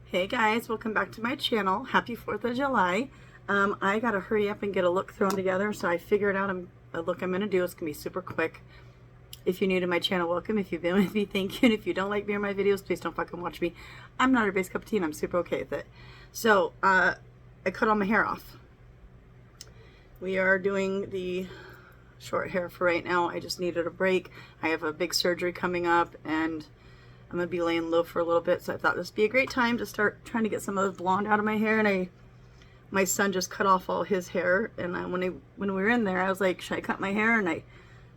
Hey guys, welcome back to my channel. Happy 4th of July. I gotta hurry up and get a look thrown together, so I figured out a look I'm gonna do. It's gonna be super quick. If you're new to my channel, welcome. If you've been with me, thank you. And if you don't like me or my videos, please don't fucking watch me. I'm not a base cup of tea and I'm super okay with it. So, I cut all my hair off. We are doing the short hair for right now. I just needed a break. I have a big surgery coming up and I'm gonna be laying low for a little bit, so I thought this would be a great time to start trying to get some of the blonde out of my hair. And my son just cut off all his hair, and when we were in there, I was like, should I cut my hair? And I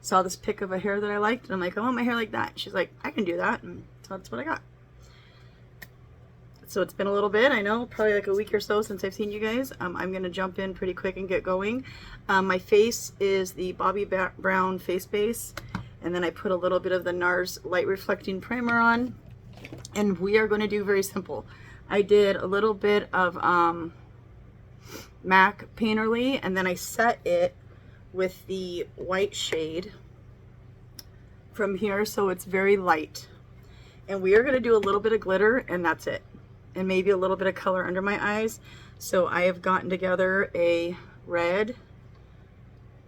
saw this pic of a hair that I liked, and I'm like, I want my hair like that. She's like, I can do that, and so that's what I got. So it's been a little bit, I know, probably like a week or so since I've seen you guys. I'm gonna jump in pretty quick and get going. My face is the Bobbi Brown face base. And then I put a little bit of the NARS light reflecting primer on, and we are going to do very simple. I did a little bit of MAC Painterly, and then I set it with the white shade from here, so it's very light. And we are going to do a little bit of glitter, and that's it. And maybe a little bit of color under my eyes. So I have gotten together a red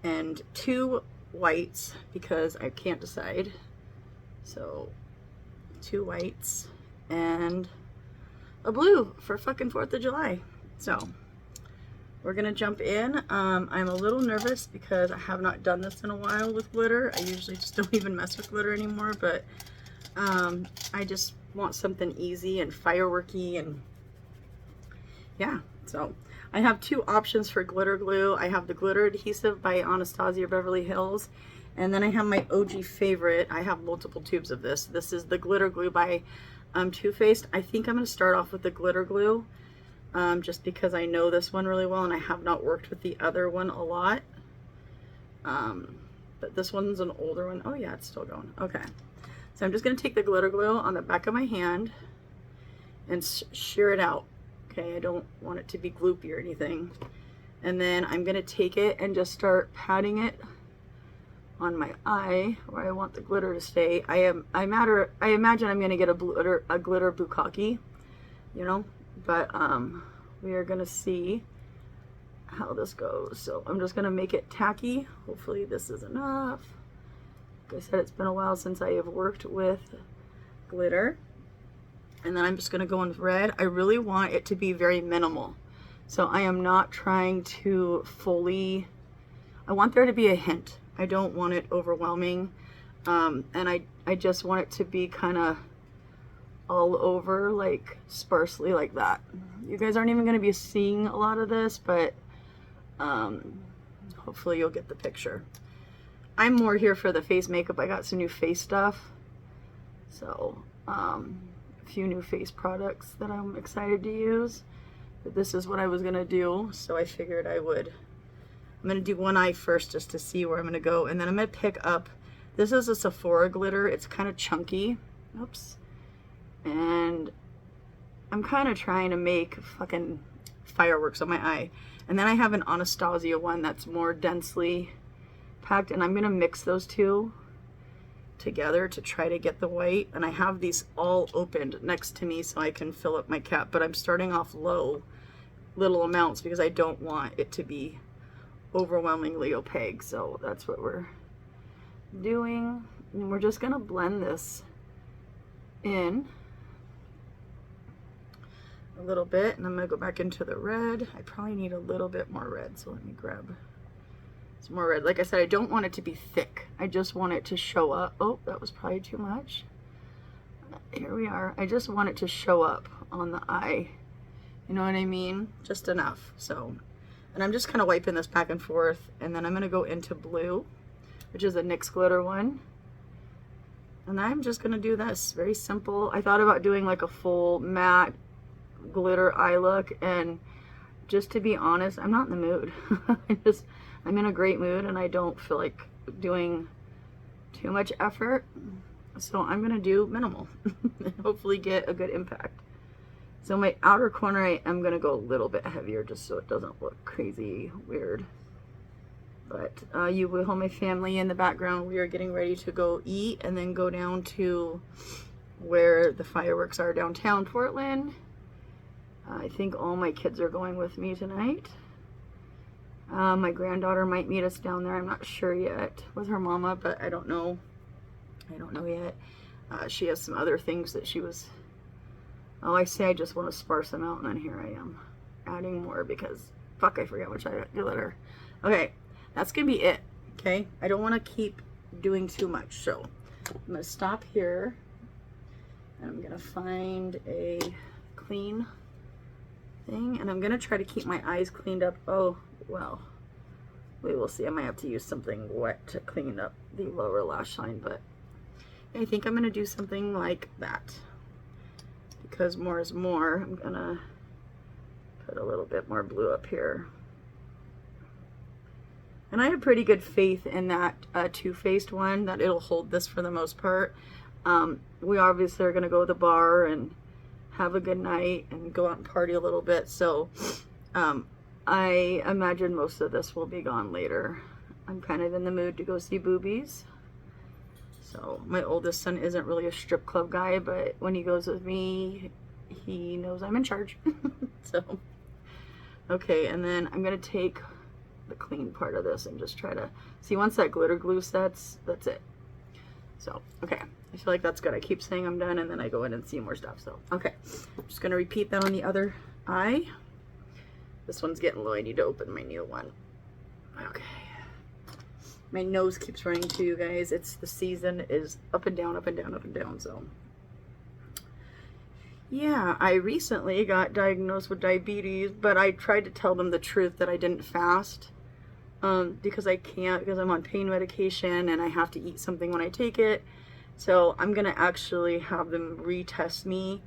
and two whites because I can't decide. So 2 whites and a blue for fucking 4th of July. So we're gonna jump in. I'm a little nervous because I have not done this in a while with glitter. I usually just don't even mess with glitter anymore, but I just want something easy and fireworky, and yeah. So I have 2 options for glitter glue. I have the glitter adhesive by Anastasia Beverly Hills, and then I have my OG favorite. I have multiple tubes of this. This is the glitter glue by Too Faced. I think I'm going to start off with the glitter glue just because I know this one really well and I have not worked with the other one a lot. But this one's an older one. Oh yeah, it's still going. Okay. So I'm just going to take the glitter glue on the back of my hand and shear it out. Okay, I don't want it to be gloopy or anything. And then I'm going to take it and just start patting it on my eye where I want the glitter to stay. I imagine I'm going to get a glitter bukkake, you know, but we are going to see how this goes. So I'm just going to make it tacky. Hopefully this is enough. Like I said, it's been a while since I have worked with glitter. And then I'm just going to go in with red. I really want it to be very minimal. So I am not trying to fully, I want there to be a hint. I don't want it overwhelming. And I just want it to be kind of all over, like sparsely like that. You guys aren't even going to be seeing a lot of this, but hopefully you'll get the picture. I'm more here for the face makeup. I got some new face stuff. So, few new face products that I'm excited to use, but this is what I was gonna do, so I figured I'm gonna do one eye first just to see where I'm gonna go, and then I'm gonna pick up, this is a Sephora glitter. It's kind of chunky, oops, and I'm kind of trying to make fucking fireworks on my eye. And then I have an Anastasia one that's more densely packed, and I'm gonna mix those two together to try to get the white. And I have these all opened next to me so I can fill up my cap, but I'm starting off low, little amounts, because I don't want it to be overwhelmingly opaque. So that's what we're doing, and we're just gonna blend this in a little bit, and I'm gonna go back into the red. I probably need a little bit more red, so let me grab some more red. Like I said, I don't want it to be thick. I just want it to show up. Oh, that was probably too much. Here we are. I just want it to show up on the eye. You know what I mean? Just enough. So, and I'm just kind of wiping this back and forth, and then I'm going to go into blue, which is a NYX glitter one. And I'm just going to do this. Very simple. I thought about doing like a full matte glitter eye look, and just to be honest, I'm not in the mood. I'm in a great mood and I don't feel like doing too much effort. So I'm going to do minimal and hopefully get a good impact. So my outer corner, I am going to go a little bit heavier just so it doesn't look crazy weird. But you will hold my family in the background. We are getting ready to go eat and then go down to where the fireworks are downtown Portland. I think all my kids are going with me tonight. My granddaughter might meet us down there. I'm not sure yet with her mama, but I don't know. I don't know yet. She has some other things that she was... Oh, I say I just want to sparse them out, and then here I am adding more because, fuck, I forgot which I glitter. Okay, that's going to be it, okay? I don't want to keep doing too much, so I'm going to stop here, and I'm going to find a clean thing, and I'm going to try to keep my eyes cleaned up. Oh, well, we will see. I might have to use something wet to clean up the lower lash line, but I think I'm going to do something like that. Because more is more, I'm going to put a little bit more blue up here. And I have pretty good faith in that Too Faced one, that it'll hold this for the most part. We obviously are going to go to the bar and have a good night and go out and party a little bit. So I imagine most of this will be gone later. I'm kind of in the mood to go see boobies. So my oldest son isn't really a strip club guy, but when he goes with me, he knows I'm in charge. So, okay, and then I'm going to take the clean part of this and just try to see, once that glitter glue sets, that's it. So, okay, I feel like that's good. I keep saying I'm done, and then I go in and see more stuff. So, okay, I'm just going to repeat that on the other eye. This one's getting low. I need to open my new one. Okay. My nose keeps running too, you guys. It's the season is up and down, up and down, up and down. So, yeah, I recently got diagnosed with diabetes, but I tried to tell them the truth that I didn't fast because I can't, because I'm on pain medication and I have to eat something when I take it. So I'm going to actually have them retest me,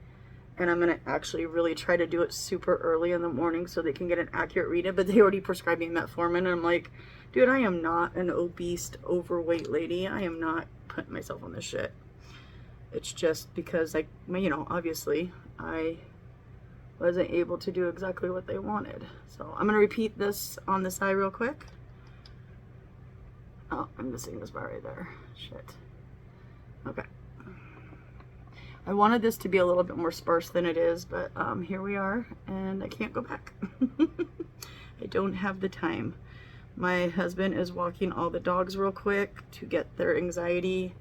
and I'm going to actually really try to do it super early in the morning so they can get an accurate read. But they already prescribed me metformin, and I'm like, dude, I am not an obese, overweight lady. I am not putting myself on this shit. It's just because, like, you know, obviously I wasn't able to do exactly what they wanted. So I'm going to repeat this on this eye real quick. Oh, I'm missing this bar right there. Shit. Okay. I wanted this to be a little bit more sparse than it is, but here we are, and I can't go back. I don't have the time. My husband is walking all the dogs real quick to get their anxiety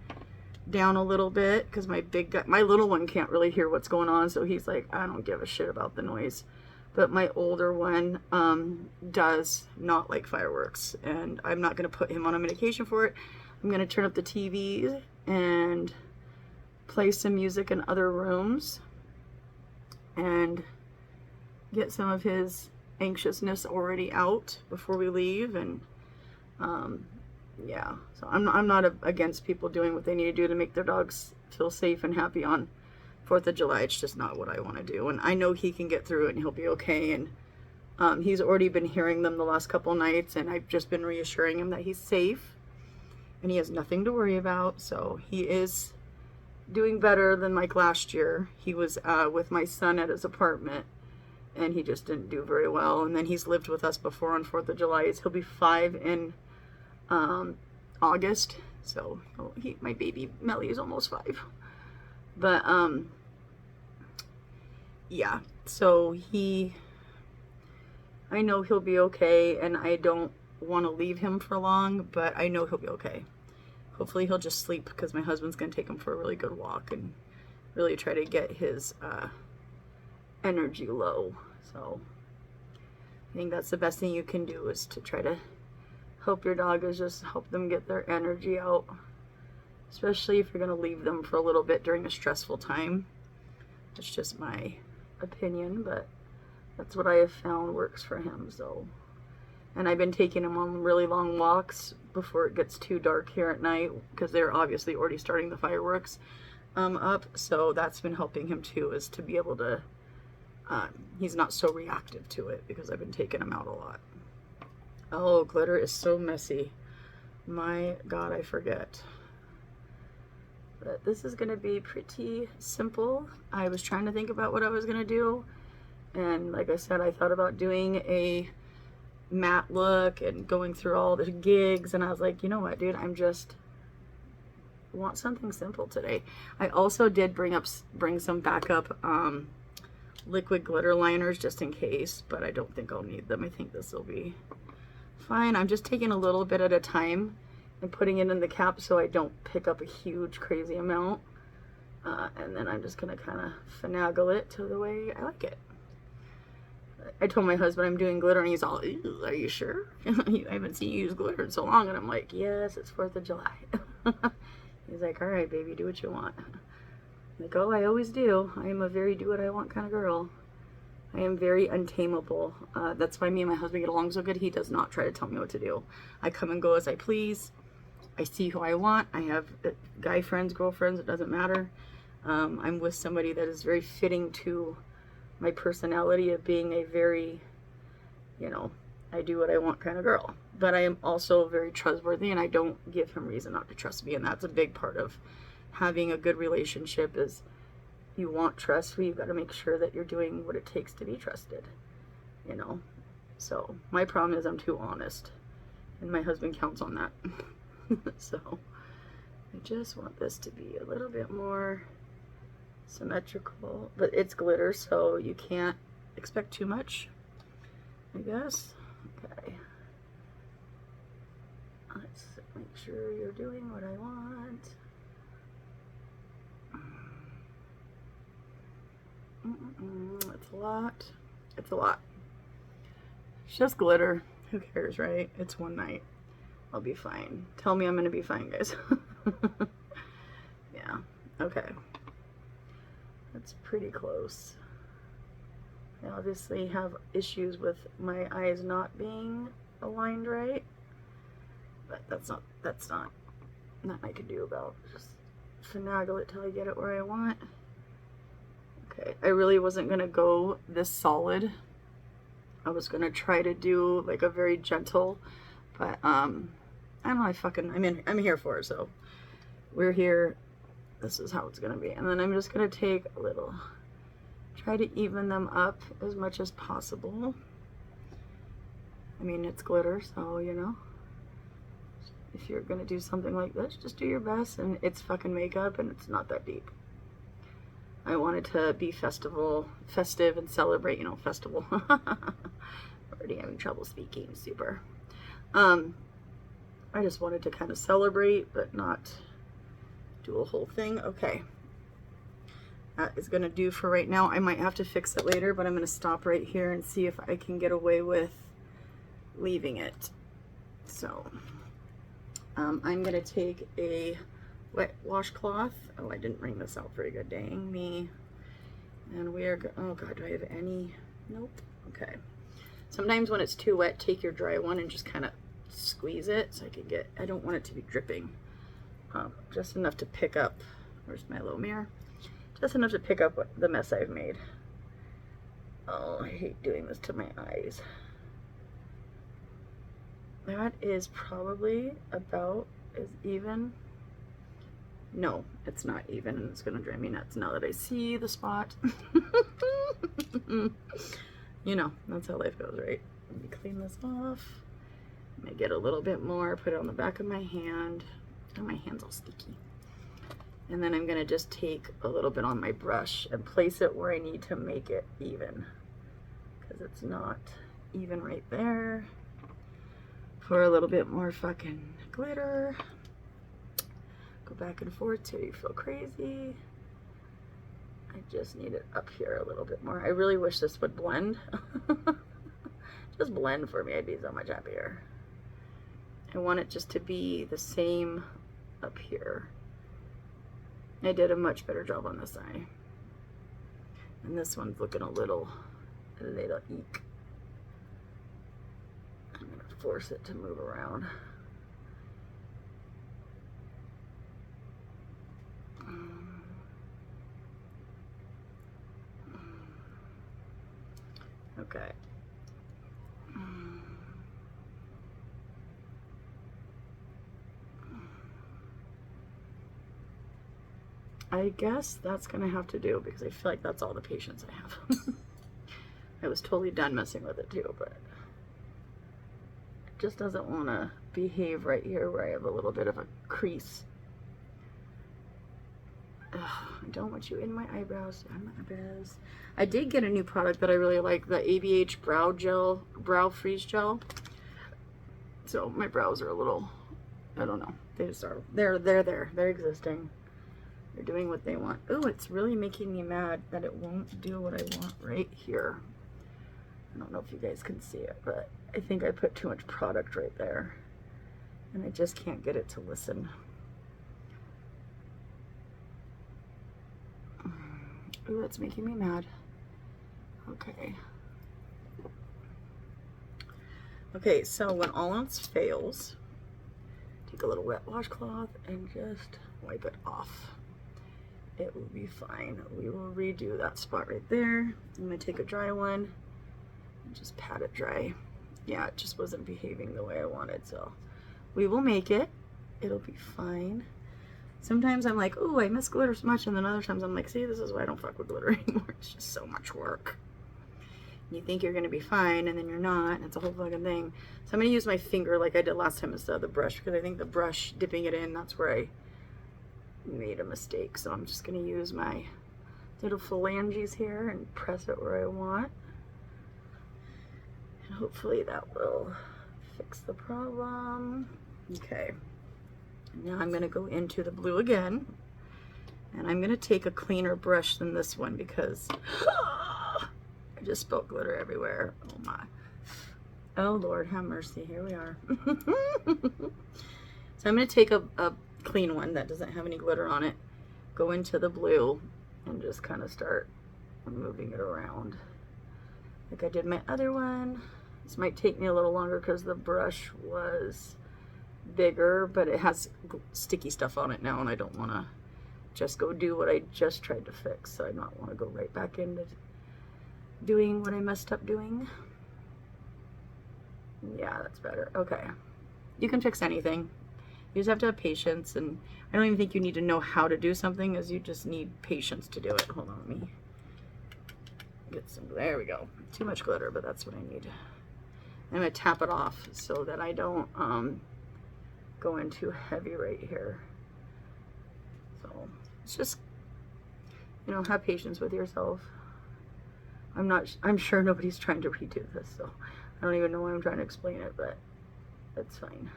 down a little bit, because my little one can't really hear what's going on, so he's like, I don't give a shit about the noise. But my older one does not like fireworks, and I'm not going to put him on a medication for it. I'm going to turn up the TV and play some music in other rooms and get some of his anxiousness already out before we leave. And yeah, so I'm not against people doing what they need to do to make their dogs feel safe and happy on 4th of July. It's just not what I want to do, and I know he can get through it and he'll be okay. And he's already been hearing them the last couple nights, and I've just been reassuring him that he's safe and he has nothing to worry about. So he is doing better than like last year. He was with my son at his apartment, and he just didn't do very well. And then he's lived with us before on 4th of July. He'll be 5 in August. So my baby Melly is almost 5. But yeah, so I know he'll be okay, and I don't want to leave him for long, but I know he'll be okay. Hopefully he'll just sleep, because my husband's going to take him for a really good walk and really try to get his energy low. So I think that's the best thing you can do, is to try to help your dog, is just help them get their energy out, especially if you're going to leave them for a little bit during a stressful time. That's just my opinion, but that's what I have found works for him. So, and I've been taking him on really long walks before it gets too dark here at night, because they're obviously already starting the fireworks up. So that's been helping him too, is to be able to, he's not so reactive to it, because I've been taking him out a lot. Oh, glitter is so messy. My God, I forget. But this is going to be pretty simple. I was trying to think about what I was going to do. And like I said, I thought about doing a matte look and going through all the gigs, and I was like, you know what, dude, want something simple today. I also did bring some backup liquid glitter liners just in case, but I don't think I'll need them. I think this will be fine. I'm just taking a little bit at a time and putting it in the cap so I don't pick up a huge crazy amount. And then I'm just gonna kind of finagle it to the way I like it. I told my husband I'm doing glitter and he's all, "Ew, are you sure? I haven't seen you use glitter in so long." And I'm like, yes, it's 4th of July. He's like, all right, baby, do what you want. I'm like, oh, I always do. I am a very do what I want kind of girl. I am very untamable. That's why me and my husband get along so good. He does not try to tell me what to do. I come and go as I please. I see who I want. I have guy friends, girlfriends, it doesn't matter. I'm with somebody that is very fitting to my personality of being a very, you know, I do what I want kind of girl. But I am also very trustworthy, and I don't give him reason not to trust me. And that's a big part of having a good relationship is you want trust, but you've got to make sure that you're doing what it takes to be trusted, you know. So my problem is I'm too honest, and my husband counts on that. So I just want this to be a little bit more symmetrical, but it's glitter, so you can't expect too much, I guess. Okay, let's make sure you're doing what I want. It's a lot. It's a lot. It's just glitter. Who cares, right? It's one night. I'll be fine. Tell me I'm gonna be fine, guys. Yeah. Okay. That's pretty close. I obviously have issues with my eyes not being aligned right, but that's not nothing I can do about. Just finagle it till I get it where I want. Okay, I really wasn't gonna go this solid. I was gonna try to do like a very gentle, but I don't know. I'm here for it. So we're here. This is how it's gonna be, and then I'm just gonna take a little, try to even them up as much as possible. I mean, it's glitter, so you know, if you're gonna do something like this, just do your best. And it's fucking makeup, and it's not that deep. I wanted to be festive and celebrate, you know, festival. Already having trouble speaking, super. I just wanted to kind of celebrate, but not do a whole thing. Okay. That is going to do for right now. I might have to fix it later, but I'm going to stop right here and see if I can get away with leaving it. So, I'm going to take a wet washcloth. Oh, I didn't bring this out very good. Dang me. And we are, oh God, do I have any? Nope. Okay. Sometimes when it's too wet, take your dry one and just kind of squeeze it so I can get, I don't want it to be dripping. Just enough to pick up, where's my little mirror? Just enough to pick up the mess I've made. Oh, I hate doing this to my eyes. That is probably about as even. No, it's not even, and it's gonna drive me nuts now that I see the spot. You know, that's how life goes, right? Let me clean this off. Let me get a little bit more, put it on the back of my hand. Oh, my hand's all sticky. And then I'm gonna just take a little bit on my brush and place it where I need to make it even, because it's not even right there. For a little bit more fucking glitter. Go back and forth till you feel crazy. I just need it up here a little bit more. I really wish this would blend. Just blend for me, I'd be so much happier. I want it just to be the same up here. I did a much better job on this eye. And this one's looking a little eek. I'm gonna force it to move around. Okay. I guess that's gonna have to do, because I feel like that's all the patience I have. I was totally done messing with it too, but it just doesn't want to behave right here where I have a little bit of a crease. Ugh, I don't want you in my eyebrows. On my eyebrows. I did get a new product that I really like, the ABH brow gel, brow freeze gel. So my brows are a little, I don't know. They just are. They're there. They're existing. They're doing what they want. Oh, it's really making me mad that it won't do what I want right here. I don't know if you guys can see it, but I think I put too much product right there. And I just can't get it to listen. Ooh, that's making me mad. Okay. Okay, so when all else fails, take a little wet washcloth and just wipe it off. It will be fine. We will redo that spot right there. I'm gonna take a dry one and just pat it dry. Yeah, it just wasn't behaving the way I wanted, so we will make it. It'll be fine. Sometimes I'm like, oh, I miss glitter so much, and then other times I'm like, see, this is why I don't fuck with glitter anymore. It's just so much work. You think you're gonna be fine, and then you're not, and it's a whole fucking thing. So I'm gonna use my finger like I did last time instead of the brush, because I think the brush, dipping it in, that's where I made a mistake. So I'm just gonna use my little phalanges here and press it where I want. And hopefully that will fix the problem. Okay. Now I'm going to go into the blue again, and I'm going to take a cleaner brush than this one because I just spilled glitter everywhere. Oh my. Oh Lord, have mercy. Here we are. So I'm going to take a clean one that doesn't have any glitter on it, go into the blue, and just kind of start moving it around like I did my other one. This might take me a little longer because the brush was bigger, but it has sticky stuff on it now, and I don't want to just go do what I just tried to fix, so I don't want to go right back into doing what I messed up doing. Yeah, that's better. Okay, you can fix anything. You just have to have patience, and I don't even think you need to know how to do something, as you just need patience to do it. Hold on, let me get some. There we go. Too much glitter, but that's what I need. I'm gonna tap it off so that I don't go in too heavy right here. So it's just, you know, have patience with yourself. I'm sure nobody's trying to redo this, so I don't even know why I'm trying to explain it, but it's fine.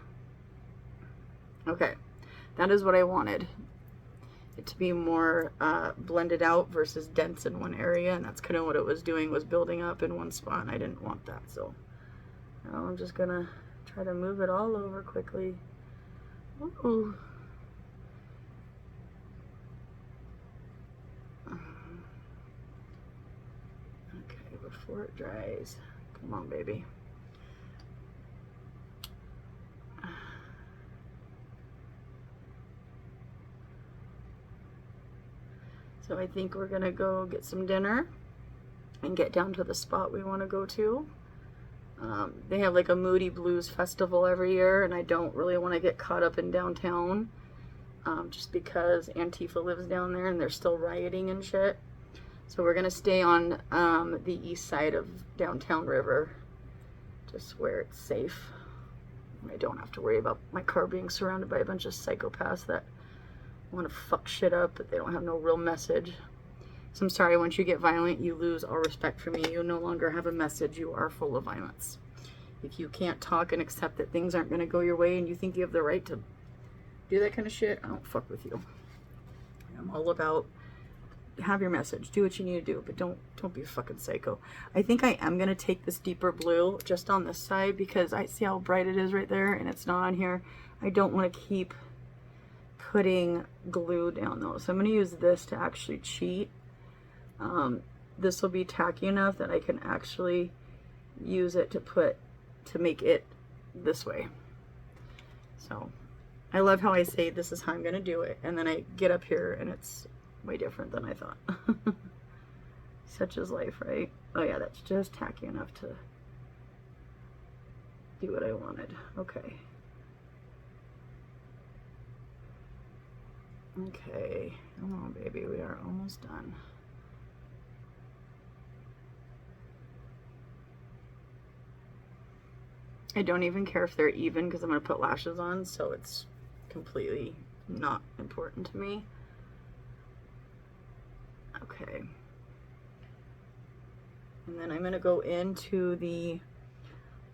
Okay, that is what I wanted. It to be more blended out versus dense in one area, and that's kind of what it was doing, was building up in one spot, and I didn't want that. So now I'm just gonna try to move it all over quickly. Ooh. Okay, before it dries. Come on, baby. So I think we're gonna go get some dinner and get down to the spot we want to go to. They have like a Moody Blues festival every year, and I don't really want to get caught up in downtown, just because Antifa lives down there and they're still rioting and shit. So we're gonna stay on the east side of downtown River, just where it's safe. I don't have to worry about my car being surrounded by a bunch of psychopaths that want to fuck shit up, but they don't have no real message. So I'm sorry, once you get violent, you lose all respect for me. You no longer have a message. You are full of violence. If you can't talk and accept that things aren't going to go your way and you think you have the right to do that kind of shit, I don't fuck with you. I'm all about have your message. Do what you need to do, but don't be a fucking psycho. I think I am going to take this deeper blue just on this side because I see how bright it is right there and it's not on here. I don't want to keep putting glue down though. So I'm going to use this to actually cheat. This will be tacky enough that I can actually use it to make it this way. So I love how I say this is how I'm going to do it, and then I get up here and it's way different than I thought. Such is life, right? Oh yeah, that's just tacky enough to do what I wanted. Okay. Okay, come on baby, we are almost done. I don't even care if they're even because I'm going to put lashes on, so it's completely not important to me. Okay. And then I'm going to go into the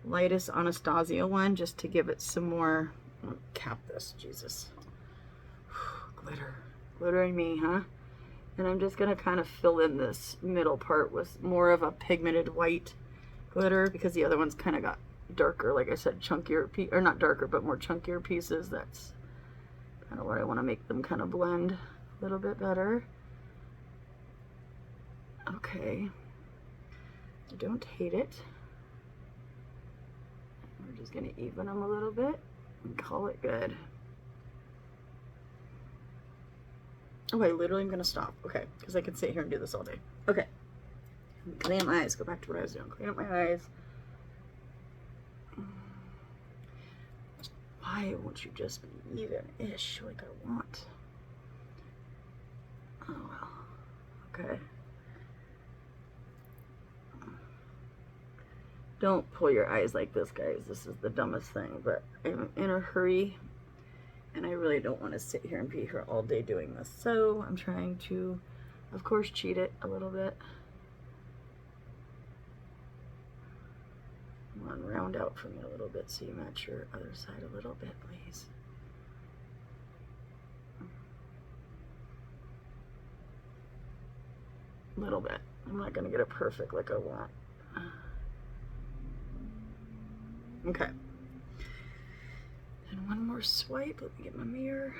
lightest Anastasia one just to give it some more. I'll cap this, Jesus. Glitter. Glittering me, huh? And I'm just going to kind of fill in this middle part with more of a pigmented white glitter because the other one's kind of got darker, like I said, chunkier, or not darker, but more chunkier pieces. That's kind of where I want to make them kind of blend a little bit better. Okay. I don't hate it. We're just going to even them a little bit and call it good. Oh, I literally am going to stop. Okay, because I can sit here and do this all day. Okay. Clean up my eyes. Go back to what I was doing. Clean up my eyes. Why won't you just be even-ish like I want? Oh, well. Okay. Don't pull your eyes like this, guys. This is the dumbest thing, but I'm in a hurry, and I really don't want to sit here and be here all day doing this. So I'm trying to, of course, cheat it a little bit. Come on, round out for me a little bit so you match your other side a little bit, please. A little bit. I'm not going to get it perfect like I want. Okay. And one more swipe. Let me get my mirror.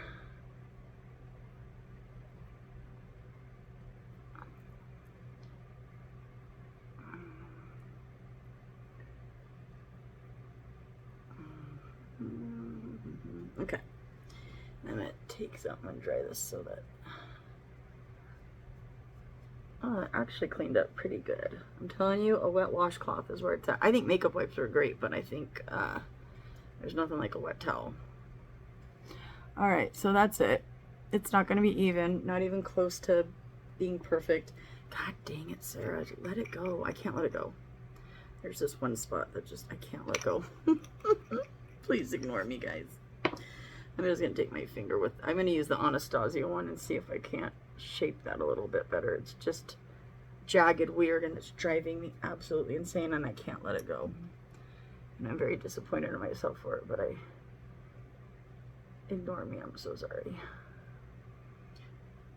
Okay. I'm going to take something and dry this so that... Oh, it actually cleaned up pretty good. I'm telling you, a wet washcloth is where it's at. I think makeup wipes are great, but I think there's nothing like a wet towel. All right, so that's it. It's not going to be even, not even close to being perfect. God dang it, Sarah. Let it go. I can't let it go. There's this one spot that just, I can't let go. Please ignore me, guys. I'm just going to take my finger with, I'm going to use the Anastasia one and see if I can't shape that a little bit better. It's just jagged, weird, and it's driving me absolutely insane, and I can't let it go. And I'm very disappointed in myself for it, but ignore me. I'm so sorry.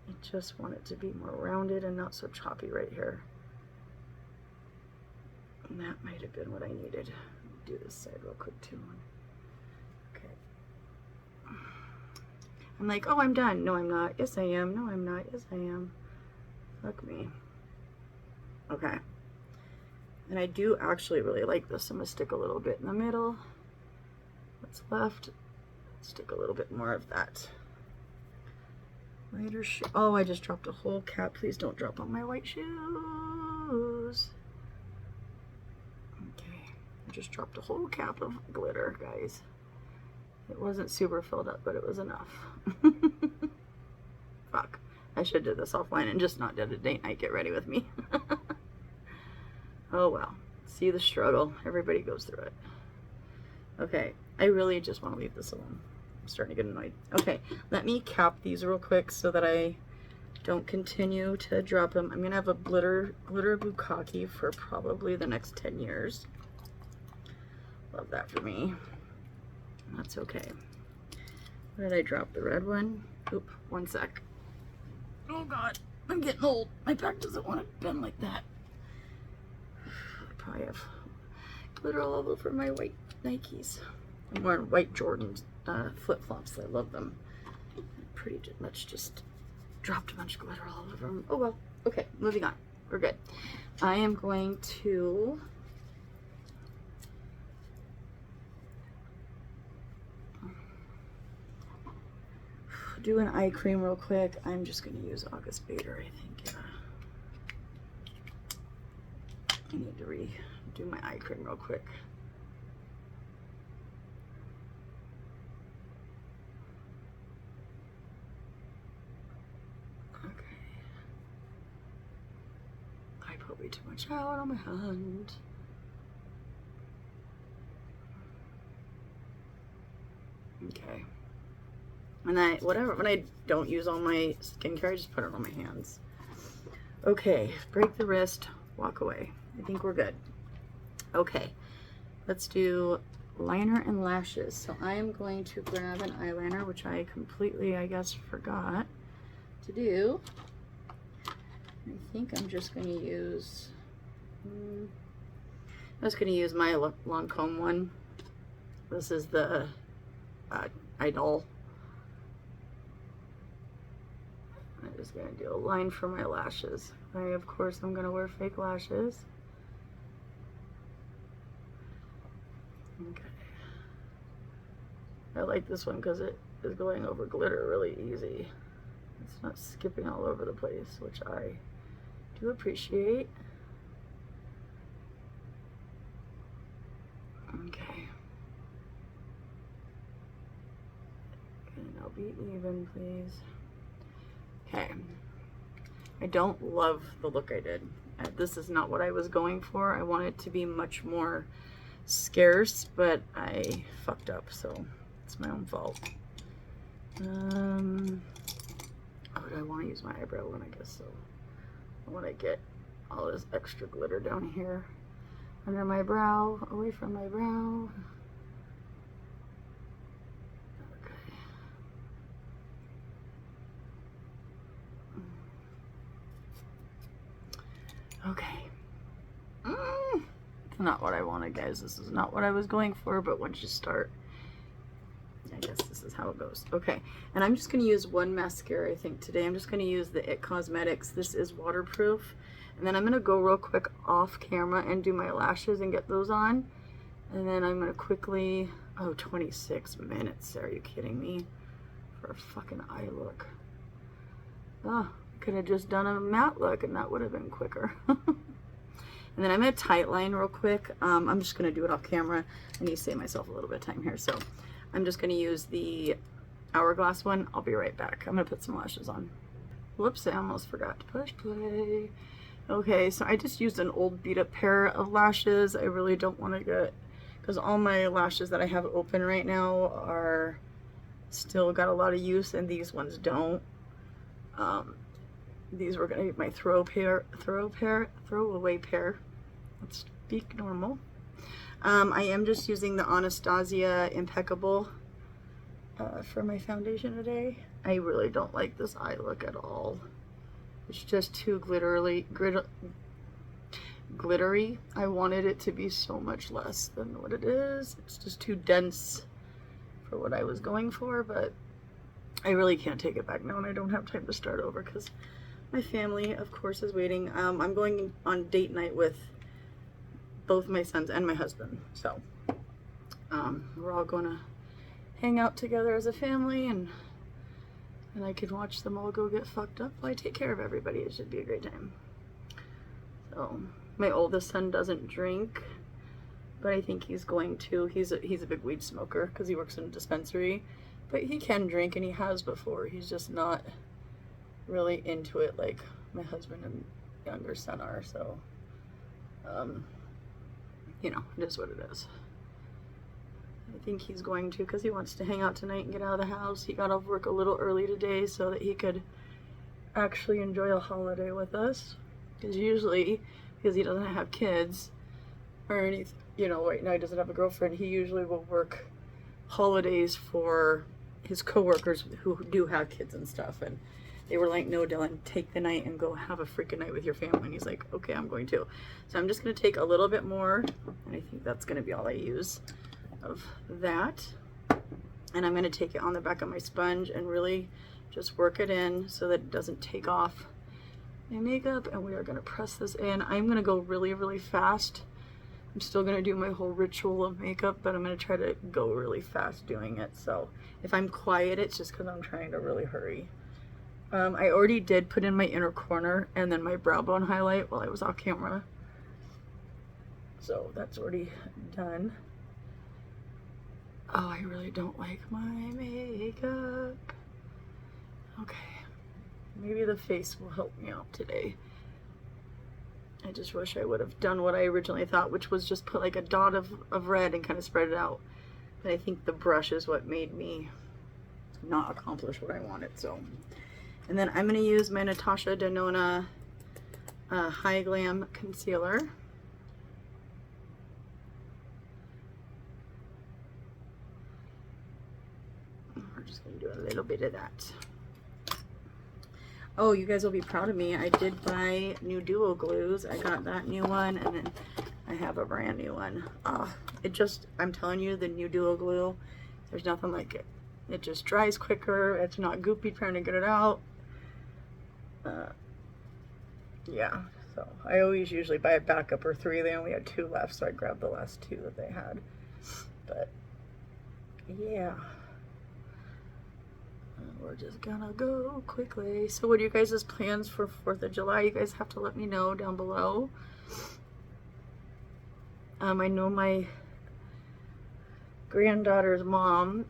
I just want it to be more rounded and not so choppy right here. And that might have been what I needed. Do this side real quick too. Okay. I'm like, oh, I'm done. No, I'm not. Yes, I am. No, I'm not. Yes, I am. Fuck me. Okay. And I do actually really like this. I'm going to stick a little bit in the middle. What's left? Stick a little bit more of that. Lighter shoe. Oh, I just dropped a whole cap. Please don't drop on my white shoes. Okay. I just dropped a whole cap of glitter, guys. It wasn't super filled up, but it was enough. Fuck. I should do this offline and just not did a date night. Get ready with me. Oh well. See the struggle. Everybody goes through it. Okay. I really just want to leave this alone. I'm starting to get annoyed. Okay. Let me cap these real quick so that I don't continue to drop them. I'm going to have a glitter bukkake for probably the next 10 years. Love that for me. That's okay. Where did I drop the red one? Oop, one sec. Oh god, I'm getting old. My back doesn't want to bend like that. I probably have glitter all over my white Nikes. I'm wearing white Jordan flip-flops. I love them. Pretty much just dropped a bunch of glitter all over them. Oh well, okay, moving on. We're good. I am going to do an eye cream real quick. I'm just going to use August Bader, I think. Yeah. I need to redo my eye cream real quick. Okay. I put way too much out on my hand. Okay. And when I don't use all my skincare, I just put it on my hands. Okay, break the wrist, walk away. I think we're good. Okay, let's do liner and lashes. So I am going to grab an eyeliner, which I completely, I guess, forgot to do. I think I'm just going to use, my Lancome one. This is the Idol. I'm just going to do a line for my lashes. Of course, I'm going to wear fake lashes. Okay. I like this one because it is going over glitter really easy. It's not skipping all over the place, which I do appreciate. Okay. And I'll be even, please. Okay. I don't love the look I did. This is not what I was going for. I want it to be much more scarce, but I fucked up, so it's my own fault. Oh, do I want to use my eyebrow one? I guess so. I want to get all this extra glitter down here under my brow, away from my brow. Okay. It's not what I wanted, guys. This is not what I was going for, but once you start, I guess this is how it goes. Okay, and I'm just going to use one mascara, I think, today. I'm just going to use the It Cosmetics. This is waterproof. And then I'm going to go real quick off camera and do my lashes and get those on. And then I'm going to quickly, 26 minutes. Are you kidding me? For a fucking eye look. Oh, could have just done a matte look and that would have been quicker. And then I'm going to tight line real quick. I'm just going to do it off camera. I need to save myself a little bit of time here. So I'm just going to use the Hourglass one. I'll be right back. I'm going to put some lashes on. Whoops, I almost forgot to push play. Okay, so I just used an old beat up pair of lashes. I really don't want to get, because all my lashes that I have open right now are still got a lot of use and these ones don't. These were going to be my throwaway pair. Let's speak normal. I am just using the Anastasia Impeccable for my foundation today. I really don't like this eye look at all. It's just too glittery. I wanted it to be so much less than what it is. It's just too dense for what I was going for, but I really can't take it back now, and I don't have time to start over because my family, of course, is waiting. I'm going on date night with both my sons and my husband, so we're all gonna hang out together as a family, and I can watch them all go get fucked up while I take care of everybody. It should be a great time. So my oldest son doesn't drink, but I think he's going to. He's a big weed smoker because he works in a dispensary, but he can drink and he has before. He's just not really into it like my husband and younger son are. So you know, it is what it is. I think he's going to because he wants to hang out tonight and get out of the house. He got off work a little early today so that he could actually enjoy a holiday with us. Because usually, because he doesn't have kids or anything, you know, right now he doesn't have a girlfriend, he usually will work holidays for his coworkers who do have kids and stuff. And they were like, no, Dylan, take the night and go have a freaking night with your family. And he's like, okay, I'm going to. So I'm just going to take a little bit more, and I think that's going to be all I use of that. And I'm going to take it on the back of my sponge and really just work it in so that it doesn't take off my makeup. And we are going to press this in. I'm going to go really, really fast. I'm still going to do my whole ritual of makeup, but I'm going to try to go really fast doing it. So if I'm quiet, it's just because I'm trying to really hurry. I already did put in my inner corner and then my brow bone highlight while I was off camera. So that's already done. Oh, I really don't like my makeup. Okay, maybe the face will help me out today. I just wish I would have done what I originally thought, which was just put like a dot of red and kind of spread it out. But I think the brush is what made me not accomplish what I wanted. So, and then I'm going to use my Natasha Denona High Glam Concealer. We're just going to do a little bit of that. Oh, you guys will be proud of me. I did buy new duo glues. I got that new one, and then I have a brand new one. I'm telling you, the new duo glue, there's nothing like it. It just dries quicker. It's not goopy trying to get it out. Yeah, so I always usually buy a backup or 3. They only had 2 left, so I grabbed the last 2 that they had. But yeah, we're just gonna go quickly. So what are you guys' plans for 4th of July? You guys have to let me know down below. I know my granddaughter's mom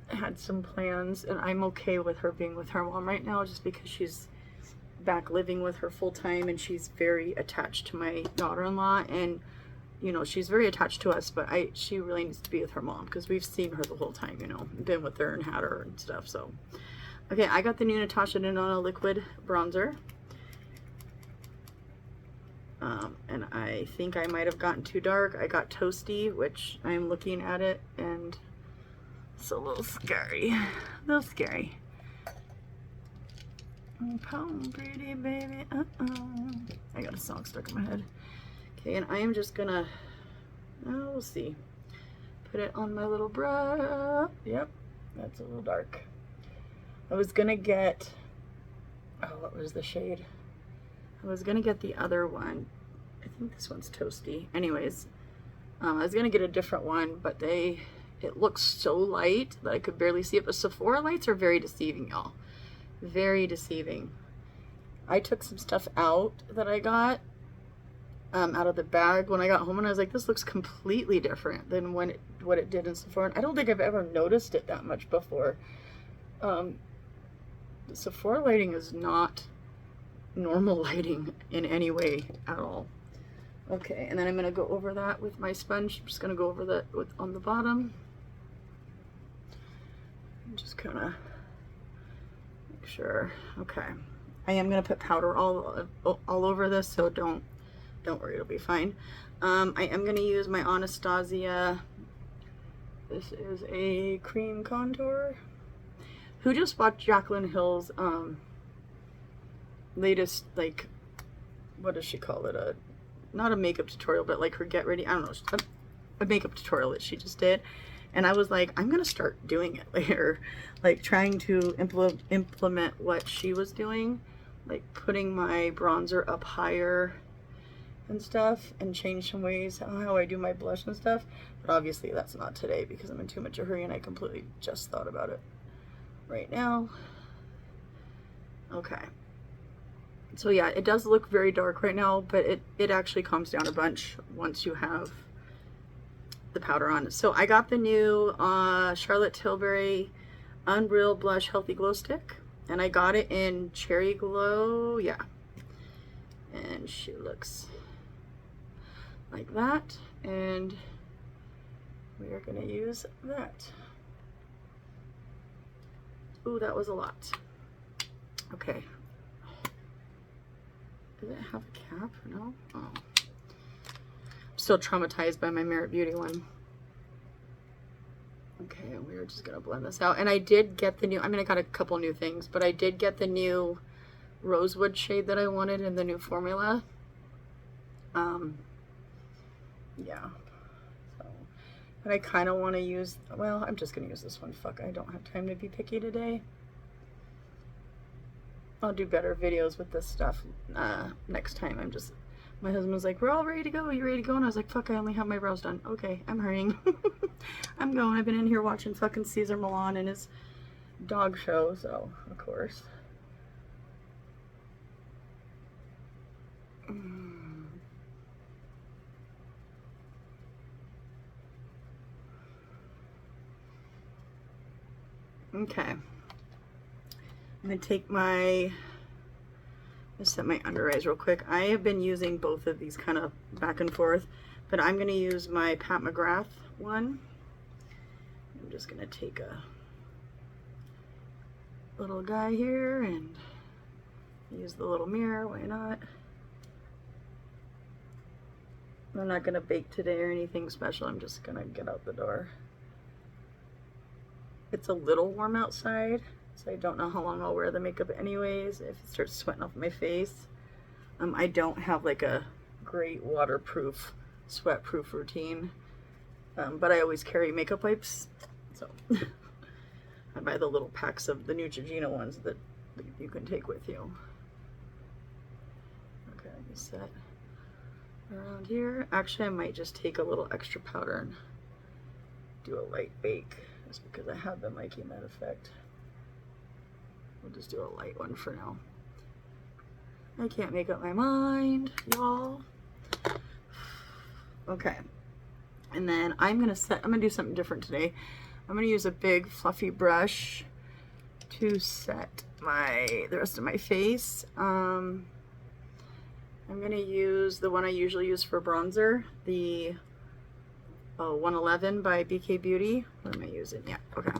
had some plans, and I'm okay with her being with her mom right now just because she's back living with her full time, and she's very attached to my daughter-in-law, and you know, she's very attached to us, but she really needs to be with her mom because we've seen her the whole time, you know, been with her and had her and stuff. So okay, I got the new Natasha Denona liquid bronzer, and I think I might have gotten too dark. I got toasty, which I'm looking at it, and it's a little scary, a little scary. Pound pretty baby, I got a song stuck in my head. Okay, and I am just gonna, we'll see, put it on my little brush. Yep, that's a little dark. I was gonna get, what was the shade? I was gonna get the other one. I think this one's toasty. Anyways, I was gonna get a different one, but it looks so light that I could barely see it. But Sephora lights are very deceiving, y'all. Very deceiving. I took some stuff out that I got out of the bag when I got home, and I was like, this looks completely different than what it did in Sephora. And I don't think I've ever noticed it that much before. The Sephora lighting is not normal lighting in any way at all. Okay, and then I'm going to go over that with my sponge. I'm just going to go over that on the bottom. I'm just kind of make sure. Okay, I am going to put powder all over this, so don't worry, it'll be fine. I am going to use my Anastasia. This is a cream contour. Who just watched Jaclyn Hill's latest, like, what does she call it? Not a makeup tutorial, but like her get ready, I don't know, a makeup tutorial that she just did. And I was like, I'm gonna start doing it later, like trying to implement what she was doing, like putting my bronzer up higher and stuff, and change some ways how I do my blush and stuff. But obviously that's not today because I'm in too much of a hurry, and I completely just thought about it right now. Okay, so yeah, it does look very dark right now, but it actually calms down a bunch once you have the powder on. So I got the new Charlotte Tilbury Unreal Blush Healthy Glow Stick, and I got it in Cherry Glow, yeah, and she looks like that, and we are going to use that. Ooh, that was a lot. Okay. Does it have a cap? No? Oh. I'm still traumatized by my Merit Beauty one. Okay, we're just going to blend this out. And I did get the new, I mean, I got a couple new things, but I did get the new Rosewood shade that I wanted in the new formula. Yeah. So, but I kind of want to use, well, I'm just going to use this one. Fuck, I don't have time to be picky today. I'll do better videos with this stuff next time. My husband was like, we're all ready to go. You ready to go? And I was like, fuck, I only have my brows done. Okay, I'm hurrying. I'm going. I've been in here watching fucking Cesar Millan and his dog show, so of course. Okay. I'm going to take set my under eyes real quick. I have been using both of these kind of back and forth, but I'm going to use my Pat McGrath one. I'm just going to take a little guy here and use the little mirror, why not? I'm not gonna bake today or anything special. I'm just gonna get out the door. It's a little warm outside, so I don't know how long I'll wear the makeup anyways, if it starts sweating off my face. I don't have like a great waterproof, sweat-proof routine, but I always carry makeup wipes, so I buy the little packs of the Neutrogena ones that you can take with you. Okay, let me set around here. Actually, I might just take a little extra powder and do a light bake, just because I have been liking that effect. We'll just do a light one for now. I can't make up my mind, y'all. Okay, and then I'm gonna do something different today. I'm gonna use a big fluffy brush to set the rest of my face. I'm gonna use the one I usually use for bronzer, the 111 by BK Beauty. What am I using? Yeah, okay.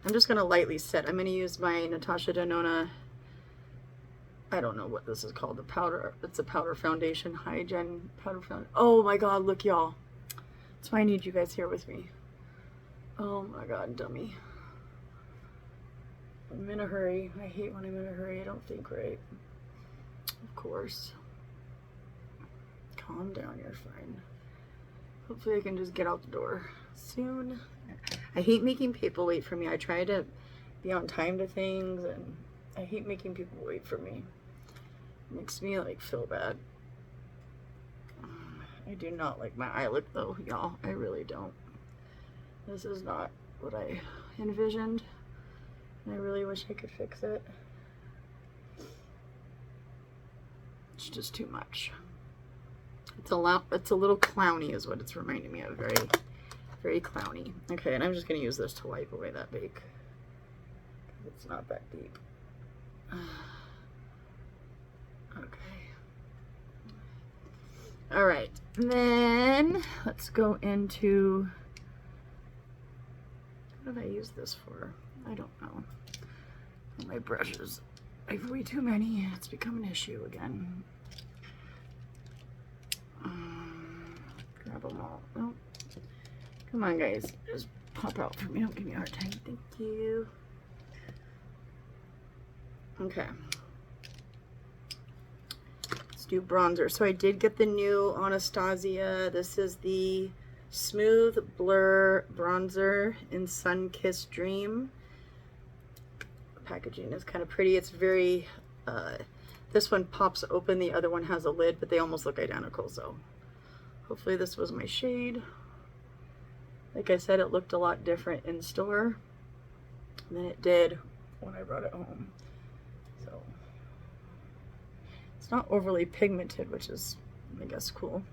I'm just gonna lightly set. I'm gonna use my Natasha Denona, I don't know what this is called, the powder, it's a powder foundation, High-Gen powder foundation. Oh my god, look y'all. That's why I need you guys here with me. Oh my god, dummy. I'm in a hurry. I hate when I'm in a hurry. I don't think right. Of course. Calm down, you're fine. Hopefully I can just get out the door soon. I hate making people wait for me. I try to be on time to things, and I hate making people wait for me. It makes me like feel bad. I do not like my eye look though, y'all. I really don't. This is not what I envisioned. I really wish I could fix it. It's just too much. It's a little clowny is what it's reminding me of. Very, very clowny. Okay, and I'm just gonna use this to wipe away that bake. It's not that deep. Okay. All right, and then let's go into, what did I use this for? I don't know. My brushes, I have way too many. It's become an issue again. Grab them all. Oh, come on, guys. Just pop out for me. Don't give me a hard time. Thank you. Okay. Let's do bronzer. So I did get the new Anastasia. This is the Smooth Blur Bronzer in Sun Kissed Dream. The packaging is kind of pretty. It's very, this one pops open. The other one has a lid, but they almost look identical. So hopefully this was my shade. Like I said, it looked a lot different in store than it did when I brought it home. So it's not overly pigmented, which is, I guess, cool.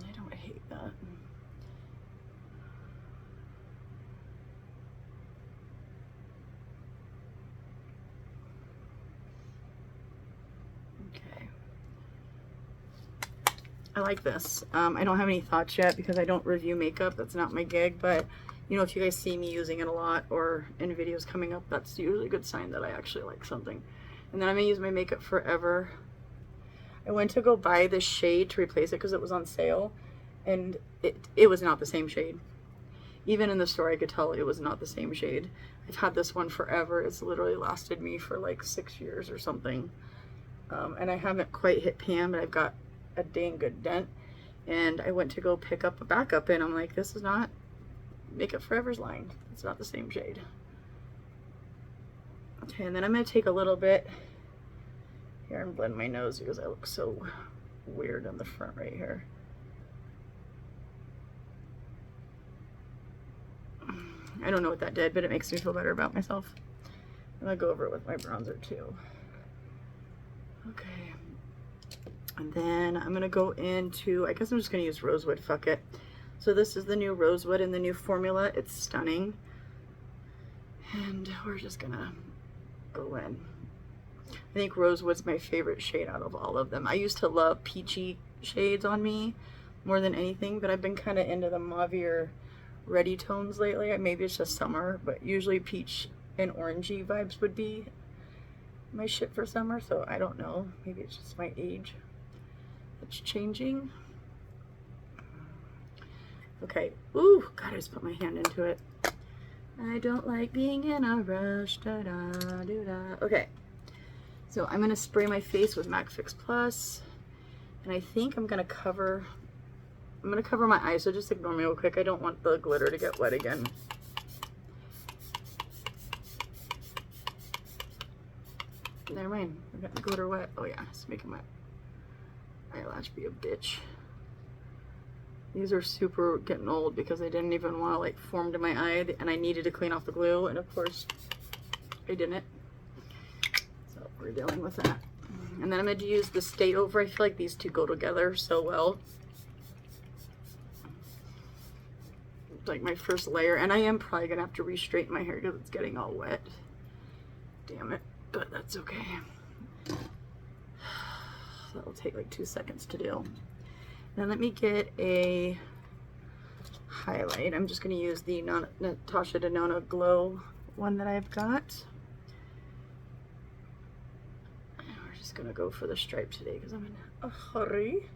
I don't hate that. Okay. I like this. I don't have any thoughts yet because I don't review makeup. That's not my gig, but you know, if you guys see me using it a lot or in videos coming up, that's usually a good sign that I actually like something. And then I'm gonna use my Makeup Forever. I went to go buy this shade to replace it because it was on sale, and it was not the same shade. Even in the store, I could tell it was not the same shade. I've had this one forever. It's literally lasted me for like 6 years or something. And I haven't quite hit pan, but I've got a dang good dent. And I went to go pick up a backup, and I'm like, this is not Makeup Forever's line. It's not the same shade. Okay, and then I'm gonna take a little bit here and blend my nose because I look so weird on the front right here. I don't know what that did, but it makes me feel better about myself. I'm gonna go over it with my bronzer too. Okay. And then I'm gonna go into, I guess I'm just gonna use Rosewood, fuck it. So this is the new Rosewood in the new formula. It's stunning. And we're just gonna go in. I think Rosewood's my favorite shade out of all of them. I used to love peachy shades on me more than anything, but I've been kind of into the mauvier reddy tones lately. Maybe it's just summer, but usually peach and orangey vibes would be my shit for summer, so I don't know. Maybe it's just my age that's changing. Okay. Ooh, God, I just put my hand into it. I don't like being in a rush. Da da do da. Okay. So I'm gonna spray my face with MAC Fix Plus, and I think I'm gonna cover my eyes. So just ignore me real quick. I don't want the glitter to get wet again. Never mind. I got the glitter wet. Oh yeah, it's making my eyelash be a bitch. These are super getting old because I didn't even want to like form to my eye, and I needed to clean off the glue, and of course I didn't. So we're dealing with that. And then I'm going to use the Stay Over. I feel like these two go together so well. It's like my first layer, and I am probably going to have to re-straighten my hair because it's getting all wet. Damn it, but that's okay. That'll take like 2 seconds to do. Now let me get a highlight. I'm just going to use the Natasha Denona Glow one that I've got. And we're just going to go for the stripe today because I'm in a hurry.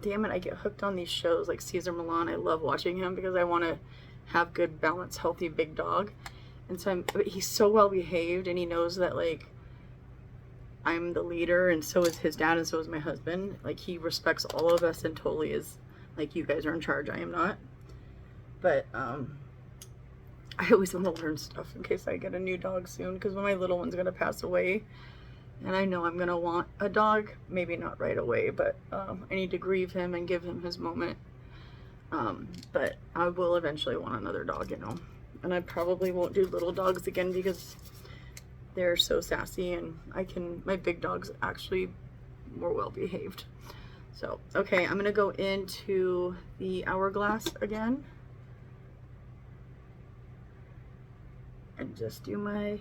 Damn it, I get hooked on these shows like Cesar Millan. I love watching him because I want to have good, balanced, healthy, big dog. And so but he's so well behaved, and he knows that like I'm the leader, and so is his dad, and so is my husband. Like, he respects all of us and totally is like, you guys are in charge, I am not. But I always want to learn stuff in case I get a new dog soon, because when my little one's gonna pass away, and I know I'm gonna want a dog, maybe not right away, but I need to grieve him and give him his moment. But I will eventually want another dog, you know. And I probably won't do little dogs again because they're so sassy, and my big dog's actually more well behaved. So, okay, I'm gonna go into the Hourglass again and just do my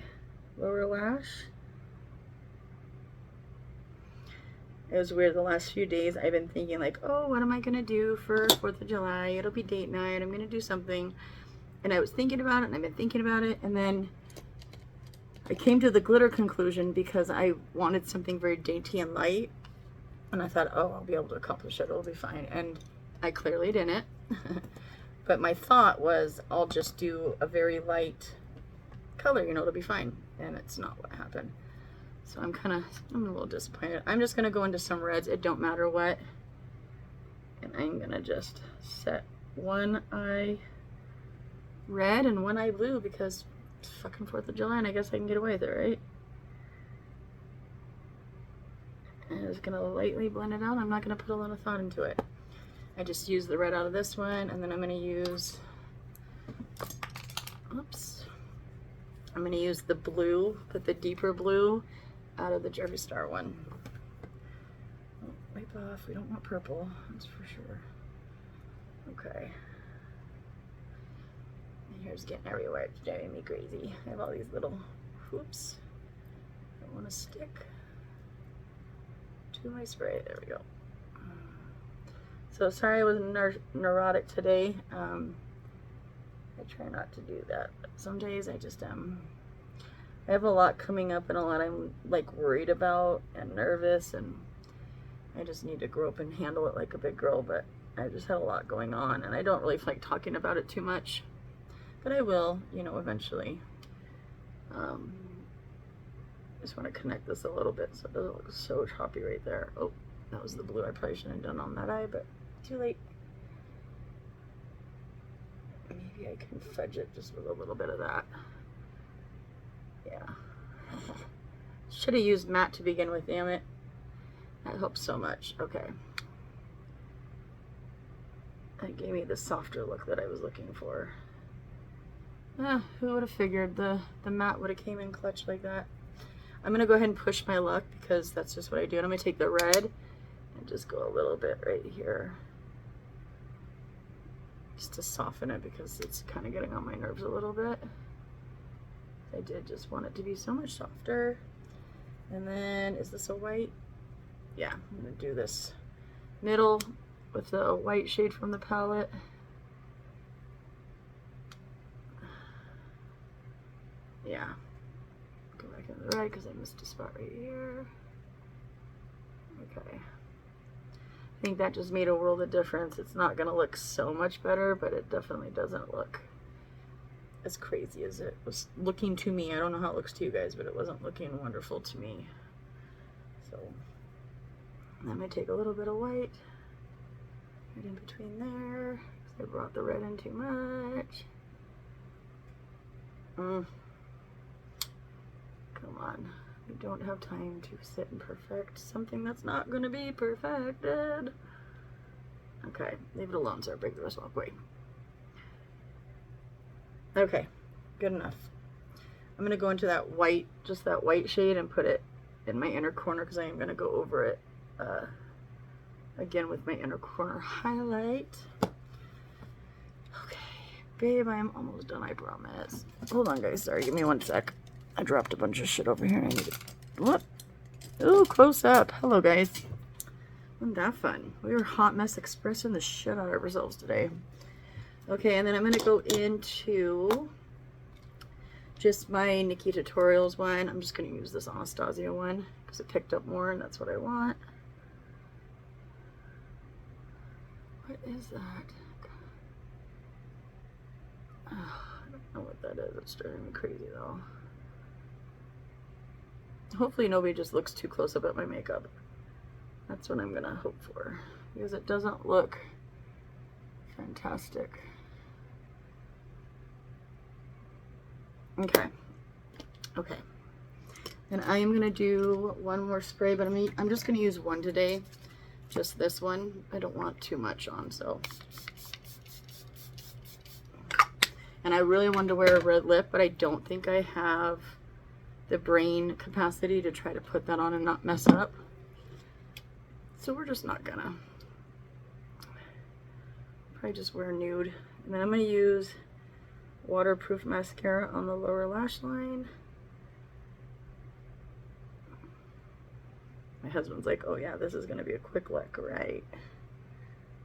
lower lash. It was weird the last few days. I've been thinking like, oh, what am I gonna do for 4th of July? It'll be date night. I'm gonna do something. And I was thinking about it, and I've been thinking about it, and then I came to the glitter conclusion because I wanted something very dainty and light, and I thought, oh, I'll be able to accomplish it, it'll be fine, and I clearly didn't. But my thought was, I'll just do a very light color, you know, it'll be fine, and it's not what happened. So I'm a little disappointed. I'm just gonna go into some reds, it don't matter what, and I'm gonna just set one eye red and one eye blue because it's fucking 4th of July, and I guess I can get away with it, right? And I'm just gonna lightly blend it out. I'm not gonna put a lot of thought into it. I just use the red out of this one, and then I'm gonna use, oops, I'm gonna use the blue, but the deeper blue out of the Jeffree Star one. Oh, wipe off, we don't want purple, that's for sure. Okay. Hair's getting everywhere, it's driving me crazy. I have all these little hoops. I want to stick to my spray. There we go. So sorry I was neurotic today. I try not to do that, but some days I just am. I have a lot coming up and a lot I'm like worried about and nervous, and I just need to grow up and handle it like a big girl, but I just had a lot going on, and I don't really like talking about it too much. But I will, you know, eventually. Just want to connect this a little bit so it doesn't look so choppy right there. Oh, that was the blue I probably shouldn't have done on that eye, but too late. Maybe I can fudge it just with a little bit of that. Yeah. Should have used matte to begin with, damn it. That helps so much. Okay. That gave me the softer look that I was looking for. Who would have figured the matte would have came in clutch like that. I'm going to go ahead and push my luck because that's just what I do. And I'm going to take the red and just go a little bit right here. Just to soften it because it's kind of getting on my nerves a little bit. I did just want it to be so much softer. And then, is this a white? Yeah, I'm going to do this middle with the white shade from the palette. Yeah. the red because I missed a spot right here. Okay. I think that just made a world of difference. It's not going to look so much better, but it definitely doesn't look as crazy as it was looking to me. I don't know how it looks to you guys, but it wasn't looking wonderful to me. So I'm going to take a little bit of white right in between there, because I brought the red in too much. Come on. We don't have time to sit and perfect something that's not going to be perfected. Okay, leave it alone so I break the rest off. Wait. Okay, good enough. I'm going to go into that white, just that white shade, and put it in my inner corner because I am going to go over it again with my inner corner highlight. Okay, babe, I'm almost done, I promise. Hold on, guys. Sorry, give me one sec. I dropped a bunch of shit over here. I need to... What? Ooh, close up. Hello, guys. Wasn't that fun? We were hot mess expressing the shit out of ourselves today. Okay, and then I'm going to go into just my Nikki Tutorials one. I'm just going to use this Anastasia one because it picked up more and that's what I want. What is that? Oh, I don't know what that is. It's driving me crazy though. Hopefully nobody just looks too close up at my makeup. That's what I'm going to hope for because it doesn't look fantastic. Okay. Okay. And I am going to do one more spray, but I'm just going to use one today. Just this one. I don't want too much on, so. And I really wanted to wear a red lip, but I don't think I have the brain capacity to try to put that on and not mess up. So we're just not gonna. Probably just wear nude. And then I'm gonna use waterproof mascara on the lower lash line. My husband's like, oh yeah, this is gonna be a quick look, right?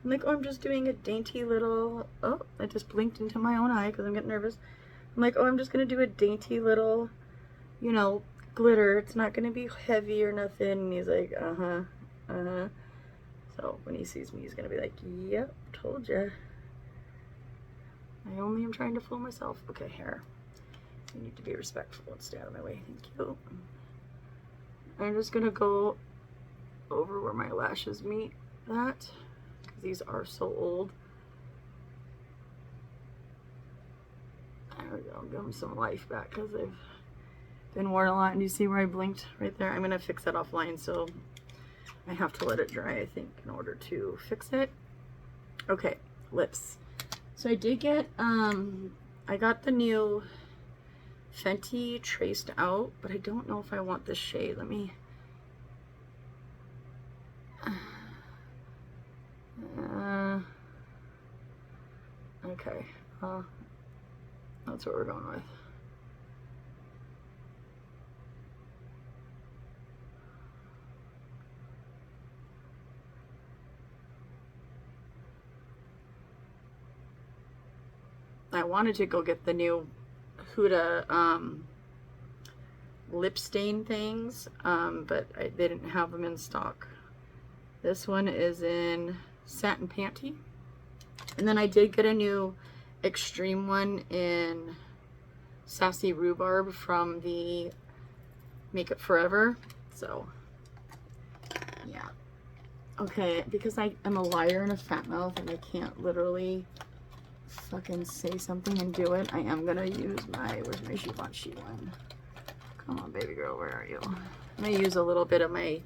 I'm like, oh, I'm just doing a dainty little, oh, I just blinked into my own eye because I'm getting nervous. I'm like, oh, I'm just gonna do a dainty little, you know, glitter. It's not gonna be heavy or nothing. And he's like, uh-huh, uh-huh. So when he sees me, he's gonna be like, yep, told ya. I only am trying to fool myself. Okay, hair. You need to be respectful and stay out of my way. Thank you. I'm just gonna go over where my lashes meet that, because these are so old. There we go. Give them some life back because they've been worn a lot. And you see where I blinked right there? I'm gonna fix that offline, so I have to let it dry, I think, in order to fix it. Okay, lips. So I did get, I got the new Fenty Traced Out, but I don't know if I want this shade. Let me, okay, that's what we're going with. I wanted to go get the new Huda lip stain things, but they didn't have them in stock. This one is in Satin Panty. And then I did get a new extreme one in Sassy Rhubarb from the Makeup Forever. So, yeah. Okay, because I am a liar and a fat mouth and I can't literally fucking say something and do it, I am gonna use my, where's my Givenchy one? Come on, baby girl, where are you? I'm gonna use a little bit of my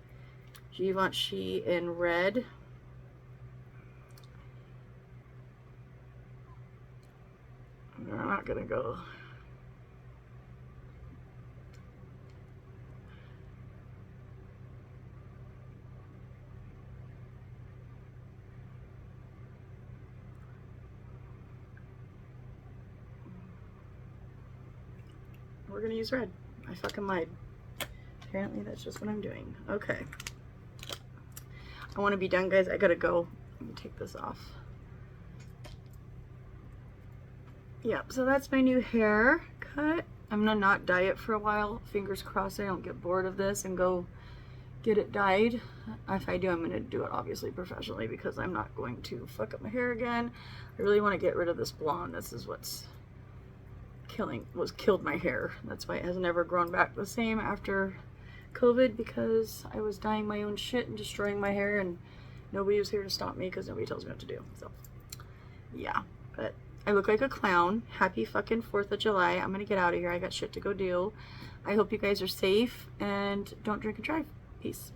Givenchy in red. I'm not gonna go. We're gonna use red. I fucking lied. Apparently that's just what I'm doing. Okay. I want to be done, guys. I gotta go. Let me take this off. Yeah, so that's my new haircut. I'm gonna not dye it for a while. Fingers crossed I don't get bored of this and go get it dyed. If I do, I'm gonna do it obviously professionally because I'm not going to fuck up my hair again. I really want to get rid of this blonde. This is what's killed my hair. That's why it has never grown back the same after COVID, because I was dyeing my own shit and destroying my hair, and nobody was here to stop me because nobody tells me what to do. So yeah, but I look like a clown. Happy fucking 4th of July. I'm gonna get out of here. I got shit to go do. I hope you guys are safe and don't drink and drive. Peace.